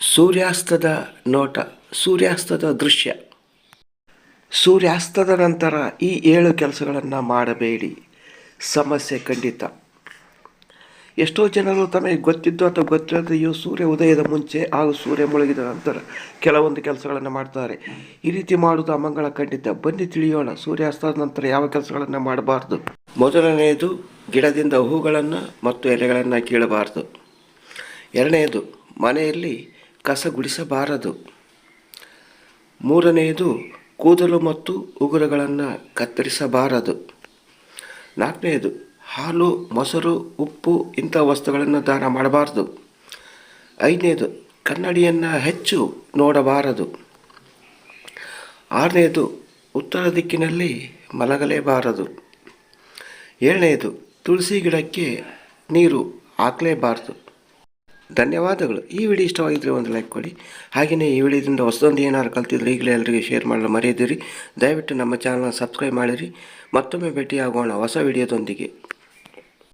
ಸೂರ್ಯಾಸ್ತದ ನೋಟ, ಸೂರ್ಯಾಸ್ತದ ದೃಶ್ಯ. ಸೂರ್ಯಾಸ್ತದ ನಂತರ ಈ 7 ಕೆಲಸಗಳನ್ನು ಮಾಡಬೇಡಿ, ಸಮಸ್ಯೆ ಖಂಡಿತ. ಎಷ್ಟೋ ಜನರು ತಮಗೆ ಗೊತ್ತಿದ್ದು ಅಥವಾ ಗೊತ್ತಿಲ್ಲದೆಯೋ ಸೂರ್ಯ ಉದಯದ ಮುಂಚೆ ಹಾಗೂ ಸೂರ್ಯ ಮುಳುಗಿದ ನಂತರ ಕೆಲವೊಂದು ಕೆಲಸಗಳನ್ನು ಮಾಡ್ತಾರೆ. ಈ ರೀತಿ ಮಾಡುವುದು ಅಮಂಗಳ ಖಂಡಿತ. ಬನ್ನಿ ತಿಳಿಯೋಣ, ಸೂರ್ಯಾಸ್ತದ ನಂತರ ಯಾವ ಕೆಲಸಗಳನ್ನು ಮಾಡಬಾರ್ದು. ಮೊದಲನೆಯದು, ಗಿಡದಿಂದ ಹೂಗಳನ್ನು ಮತ್ತು ಎಲೆಗಳನ್ನು ಕೀಳಬಾರದು. ಎರಡನೆಯದು, ಮನೆಯಲ್ಲಿ ಕಸ ಗುಡಿಸಬಾರದು. ಮೂರನೆಯದು, ಕೂದಲು ಮತ್ತು ಉಗುರುಗಳನ್ನು ಕತ್ತರಿಸಬಾರದು. ನಾಲ್ಕನೆಯದು, ಹಾಲು, ಮೊಸರು, ಉಪ್ಪು ಇಂಥ ವಸ್ತುಗಳನ್ನು ದಾನ ಮಾಡಬಾರದು. ಐದನೇದು, ಕನ್ನಡಿಯನ್ನು ಹೆಚ್ಚು ನೋಡಬಾರದು. ಆರನೆಯದು, ಉತ್ತರ ದಿಕ್ಕಿನಲ್ಲಿ ಮಲಗಲೇಬಾರದು. ಏಳನೆಯದು, ತುಳಸಿ ಗಿಡಕ್ಕೆ ನೀರು ಹಾಕಲೇಬಾರದು. ಧನ್ಯವಾದಗಳು. ಈ ವಿಡಿಯೋ ಇಷ್ಟವಾಗಿದ್ದರೆ ಒಂದು ಲೈಕ್ ಕೊಡಿ. ಹಾಗೆಯೇ ಈ ವಿಡಿಯೋದಿಂದ ಹೊಸದೊಂದು ಏನಾದ್ರು ಕಲ್ತಿದ್ರೆ ಈಗಲೇ ಎಲ್ಲರಿಗೆ ಶೇರ್ ಮಾಡಲು ಮರೆಯದಿರಿ. ದಯವಿಟ್ಟು ನಮ್ಮ ಚಾನಲ್ನ ಸಬ್ಸ್ಕ್ರೈಬ್ ಮಾಡಿರಿ. ಮತ್ತೊಮ್ಮೆ ಭೇಟಿಯಾಗೋಣ ಹೊಸ ವಿಡಿಯೋದೊಂದಿಗೆ.